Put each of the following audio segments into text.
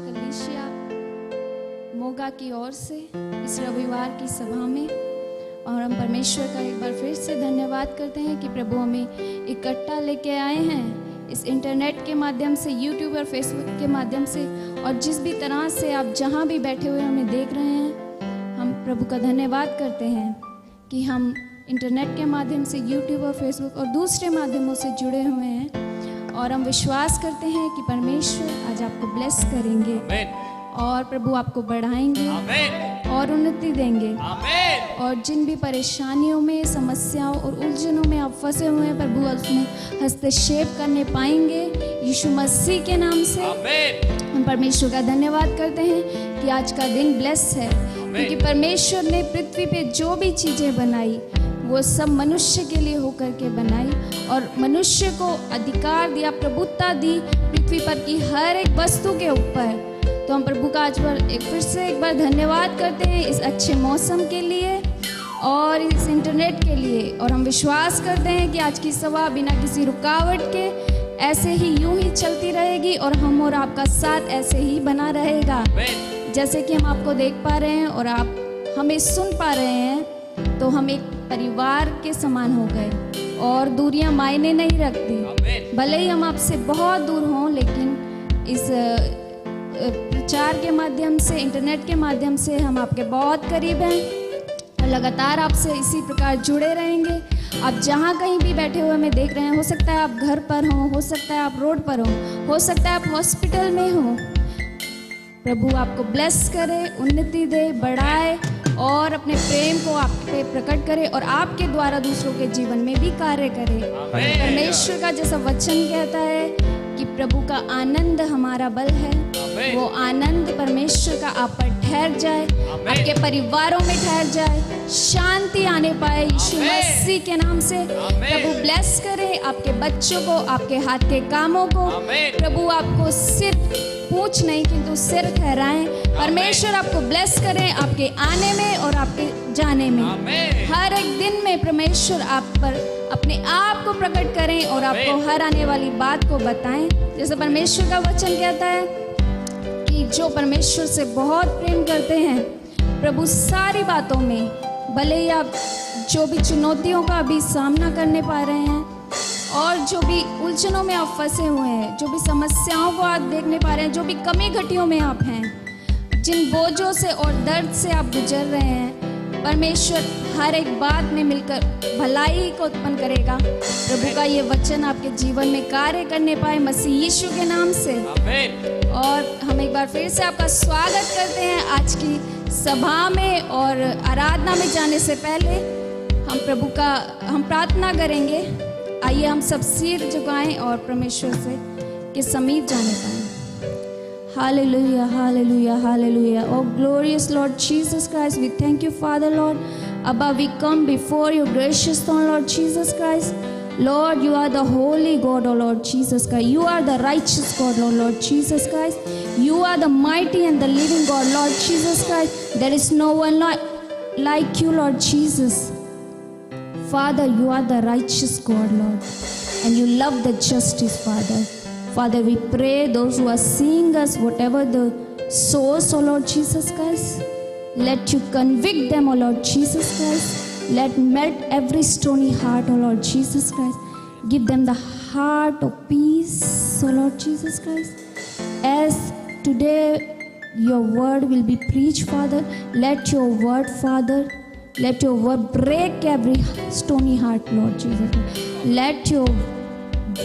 कलीसिया मोगा की ओर से इस रविवार की सभा में, और हम परमेश्वर का एक बार फिर से धन्यवाद करते हैं कि प्रभु हमें इकट्ठा लेके आए हैं इस इंटरनेट के माध्यम से, यूट्यूब और फेसबुक के माध्यम से, और जिस भी तरह से आप जहां भी बैठे हुए हमें देख रहे हैं, हम प्रभु का धन्यवाद करते हैं कि हम इंटरनेट के माध्यम से, यूट्यूब और फेसबुक और दूसरे माध्यमों से जुड़े हुए हैं। और हम विश्वास करते हैं कि परमेश्वर आज आपको ब्लेस करेंगे। आमीन। और प्रभु आपको बढ़ाएंगे आमीन। और उन्नति देंगे। आमीन। और जिन भी परेशानियों में, समस्याओं और उलझनों में आप फंसे हुए हैं, प्रभु उसमें हस्तक्षेप करने पाएंगे यीशु मसीह के नाम से। आमीन। हम परमेश्वर का धन्यवाद करते हैं कि आज का दिन ब्लेस है, क्योंकि परमेश्वर ने पृथ्वी पे जो भी चीज़ें बनाई वो सब मनुष्य के लिए होकर के बनाई, और मनुष्य को अधिकार दिया, प्रभुत्ता दी पृथ्वी पर की हर एक वस्तु के ऊपर। तो हम प्रभु का आज फिर से एक बार धन्यवाद करते हैं इस अच्छे मौसम के लिए और इस इंटरनेट के लिए। और हम विश्वास करते हैं कि आज की सभा बिना किसी रुकावट के ऐसे ही यूं ही चलती रहेगी, और हम और आपका साथ ऐसे ही बना रहेगा। जैसे कि हम आपको देख पा रहे हैं और आप हमें सुन पा रहे हैं, तो हम एक परिवार के समान हो गए और दूरियां मायने नहीं रखती। भले ही हम आपसे बहुत दूर हों, लेकिन इस प्रचार के माध्यम से, इंटरनेट के माध्यम से हम आपके बहुत करीब हैं और लगातार आपसे इसी प्रकार जुड़े रहेंगे। आप जहाँ कहीं भी बैठे हुए हमें देख रहे हैं, हो सकता है आप घर पर हो सकता है आप रोड पर हो सकता है आप हॉस्पिटल में हो। प्रभु आपको ब्लेस करे, उन्नति दे, बढ़ाए और अपने प्रेम को आप पे प्रकट करे और आपके द्वारा दूसरों के जीवन में भी कार्य करे। परमेश्वर का जैसा वचन कहता है कि प्रभु का आनंद हमारा बल है, वो आनंद परमेश्वर का आप पर ठहर जाए, आपके परिवारों में ठहर जाए, शांति आने पाए यीशु मसीह के नाम से। प्रभु ब्लेस करे आपके बच्चों को, आपके हाथ के कामों को। प्रभु आपको सिर्फ पूछ नहीं किंतु सिर ठहराएं। परमेश्वर आपको ब्लेस करें आपके आने में और आपके जाने में। हर एक दिन में परमेश्वर आप पर अपने आप को प्रकट करें और आपको हर आने वाली बात को बताएं। जैसे परमेश्वर का वचन कहता है कि जो परमेश्वर से बहुत प्रेम करते हैं, प्रभु सारी बातों में, भले ही आप जो भी चुनौतियों का अभी सामना करने पा रहे हैं और जो भी उलझनों में आप फंसे हुए हैं, जो भी समस्याओं को आप देखने पा रहे हैं, जो भी कमी घटियों में आप हैं, जिन बोझों से और दर्द से आप गुजर रहे हैं, परमेश्वर हर एक बात में मिलकर भलाई को उत्पन्न करेगा। प्रभु का ये वचन आपके जीवन में कार्य करने पाए मसीह यीशु के नाम से। और हम एक बार फिर से आपका स्वागत करते हैं आज की सभा में। और आराधना में जाने से पहले हम प्रार्थना करेंगे। आइए हम सब सिर झुकाएं और परमेश्वर से के समीप जाने पाएं। Hallelujah, hallelujah, hallelujah. Oh glorious Lord Jesus Christ, we thank you, Father Lord. Abba, we come before your gracious throne, Lord Jesus Christ. Lord, you are the holy God, oh Lord Jesus Christ. You are the righteous God, oh Lord Jesus Christ. You are the mighty and the living God, Lord Jesus Christ. There is no one like you, Lord Jesus. Father, you are the righteous God, Lord, and you love the justice, Father. Father, we pray those who are seeing us, whatever the source, oh Lord Jesus Christ, let you convict them, oh Lord Jesus Christ. Let melt every stony heart, oh Lord Jesus Christ. Give them the heart of peace, oh Lord Jesus Christ. As today your word will be preached, Father, let your word, Father, let your word break every stony heart, Lord Jesus. Let your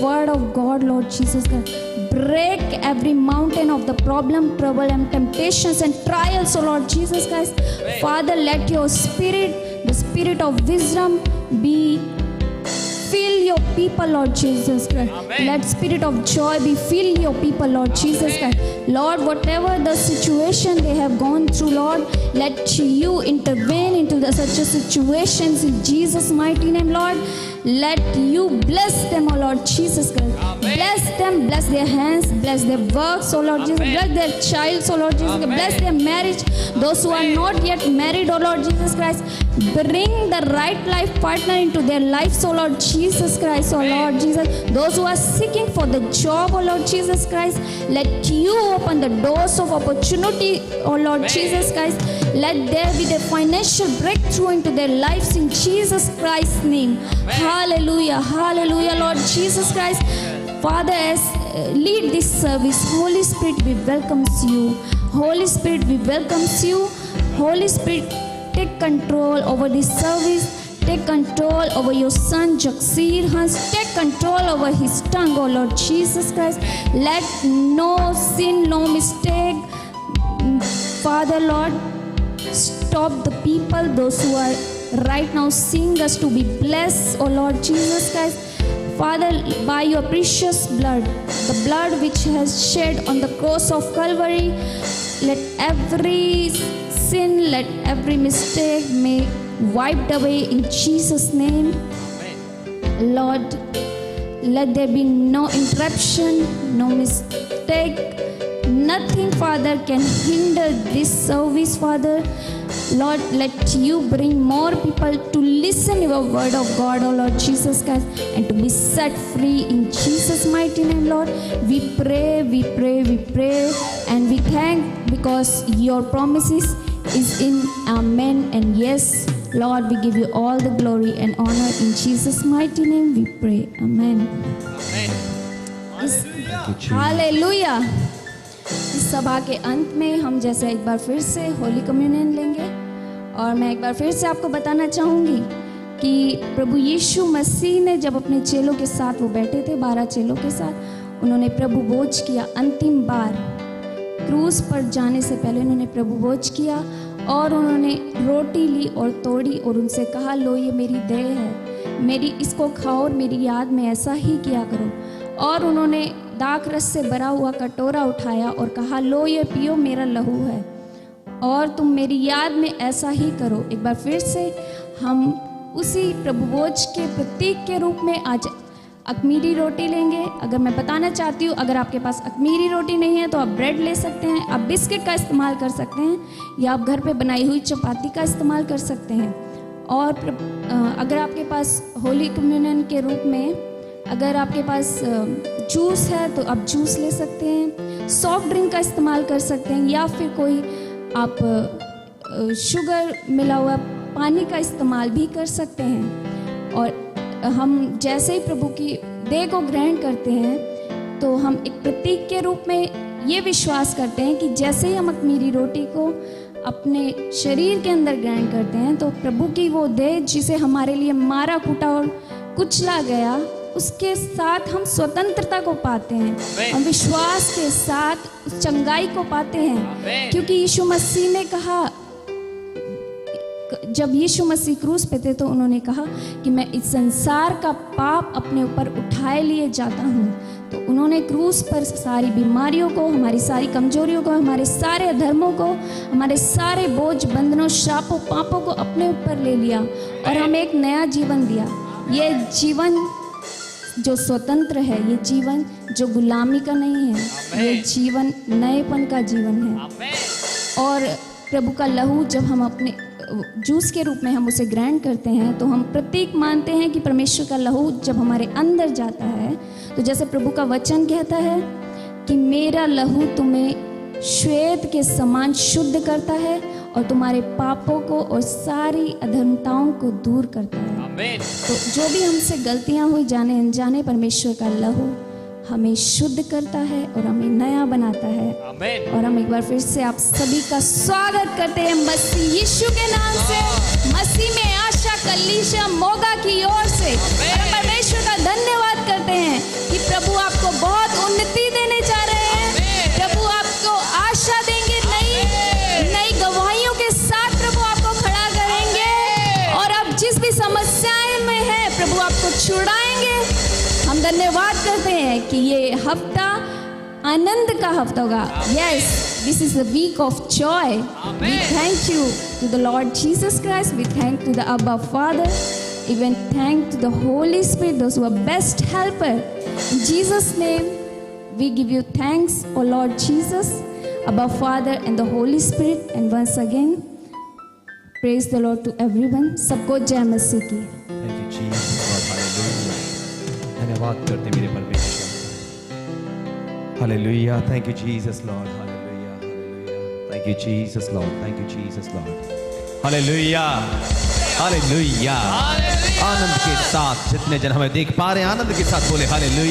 word of God, Lord Jesus Christ, break every mountain of the problem, trouble and temptations and trials, oh Lord Jesus Christ. Father, let your spirit, the spirit of wisdom, fill your people, Lord Jesus Christ. Let spirit of joy fill your people, Lord Jesus Christ. Lord, whatever the situation they have gone through, Lord, let you intervene into such a situations in Jesus' mighty name, Lord. Let you bless them, O Lord Jesus Christ. Amen. Bless them, bless their hands, bless their works, O Lord Jesus. Amen. Bless their child, O Lord Jesus. Amen. Bless their marriage. Those who are Amen. not yet married, O Lord Jesus Christ, bring the right life partner into their lives, O Lord Jesus Christ, O Amen. Lord Jesus. Those who are seeking for the job, O Lord Jesus Christ, let you open the doors of opportunity, O Lord Amen. Jesus Christ. Let there be the financial breakthrough into their lives in Jesus Christ's name. Hallelujah, hallelujah, Lord Jesus Christ. Father, as lead this service, Holy Spirit, we welcomes you. Holy Spirit, we welcomes you. Holy Spirit, take control over this service. Take control over your son Jagsir Hans. Take control over his tongue, O Lord Jesus Christ. Let no sin, no mistake, Father Lord, stop the people, those who are right now seeing us, to be blessed, O Lord Jesus Christ. Father, by your precious blood, the blood which has shed on the cross of Calvary, let every sin, let every mistake may wiped away in Jesus' name. Amen. Lord, let there be no interruption, no mistake. Nothing, Father, can hinder this service, Father. Lord, let you bring more people to listen your word of God, O Lord Jesus Christ, and to be set free in Jesus' mighty name, Lord. We pray, we pray, we pray, and we thank because your promises is in amen and yes. Lord, we give you all the glory and honor in Jesus' mighty name we pray. Amen. Amen. Hallelujah. इस सभा के अंत में हम जैसे एक बार फिर से होली कम्युनियन लेंगे और मैं एक बार फिर से आपको बताना चाहूँगी कि प्रभु यीशु मसीह ने जब अपने चेलों के साथ वो बैठे थे, 12 चेलों के साथ, उन्होंने प्रभु भोज किया। अंतिम बार क्रूस पर जाने से पहले उन्होंने प्रभु भोज किया और उन्होंने रोटी ली और तोड़ी और उनसे कहा, लो ये मेरी देह है, मेरी इसको खाओ और मेरी याद में ऐसा ही किया करो। और उन्होंने दाख रस से भरा हुआ कटोरा उठाया और कहा, लो ये पियो, मेरा लहू है और तुम मेरी याद में ऐसा ही करो। एक बार फिर से हम उसी प्रभु भोज के प्रतीक के रूप में आज अखमीरी रोटी लेंगे। अगर मैं बताना चाहती हूँ, अगर आपके पास अखमीरी रोटी नहीं है तो आप ब्रेड ले सकते हैं, आप बिस्किट का इस्तेमाल कर सकते हैं या आप घर पे बनाई हुई चपाती का इस्तेमाल कर सकते हैं। और अगर आपके पास होली कम्युनियन के रूप में अगर आपके पास जूस है तो आप जूस ले सकते हैं, सॉफ्ट ड्रिंक का इस्तेमाल कर सकते हैं या फिर कोई आप शुगर मिला हुआ पानी का इस्तेमाल भी कर सकते हैं। और हम जैसे ही प्रभु की देह को ग्रहण करते हैं तो हम एक प्रतीक के रूप में ये विश्वास करते हैं कि जैसे ही हम अखमीरी रोटी को अपने शरीर के अंदर ग्रहण करते हैं तो प्रभु की वो देह जिसे हमारे लिए मारा कूटा और कुचला गया, उसके साथ हम स्वतंत्रता को पाते हैं। हम विश्वास के साथ उस चंगाई को पाते हैं, क्योंकि यीशु मसीह ने कहा, जब यीशु मसीह क्रूस पे थे तो उन्होंने कहा कि मैं इस संसार का पाप अपने ऊपर उठाए लिए जाता हूँ। तो उन्होंने क्रूस पर सारी बीमारियों को, हमारी सारी कमजोरियों को, हमारे सारे अधर्मों को, हमारे सारे बोझ, बंधनों, श्रापों, पापों को अपने ऊपर ले लिया और हमें एक नया जीवन दिया। ये जीवन जो स्वतंत्र है, ये जीवन जो गुलामी का नहीं है, ये जीवन नएपन का जीवन है। और प्रभु का लहू जब हम अपने जूस के रूप में हम उसे ग्रहण करते हैं तो हम प्रतीक मानते हैं कि परमेश्वर का लहू जब हमारे अंदर जाता है तो जैसे प्रभु का वचन कहता है कि मेरा लहू तुम्हें श्वेत के समान शुद्ध करता है और तुम्हारे पापों को और सारी अधर्मताओं को दूर करता है। तो जो भी हमसे गलतियां हुई जाने अनजाने, परमेश्वर का लहू हमें शुद्ध करता है और हमें नया बनाता है। और हम एक बार फिर से आप सभी का स्वागत करते हैं मसीह यीशु के नाम से, मसीह में आशा कलीसिया मोगा की ओर से। और हम परमेश्वर का धन्यवाद करते हैं कि प्रभु आपको बहुत उन्नति देने जा रहे हैं। प्रभु आपको आशा देंगे, नई गवाहियों के साथ प्रभु आपको खड़ा करेंगे और आप जिस भी समस्याएं में है प्रभु आपको छुड़ाएंगे। हम धन्यवाद करते हैं कि ये हफ्ता आनंद का हफ्ता होगा। Yes, this is the week of joy. We thank you to the Lord Jesus Christ, we thank to the Abba Father even thank to the Holy Spirit, those who are best helper. In Jesus' name, we give you thanks, O Lord Jesus, Abba Father and the Holy Spirit. And once again, praise the Lord to everyone. सबको जय मसीह की. Thank you, Jesus, Lord. Hallelujah. धन्यवाद करते मेरे परमेश्वर. Hallelujah. Thank you, Jesus, Lord. Hallelujah. Hallelujah. Thank you, Jesus, Lord. Thank you, Jesus, Lord. Hallelujah. Hallelujah. आनंद के साथ जितने जन हमें देख पा रहे हैं आनंद के साथ बोले हालेलुया.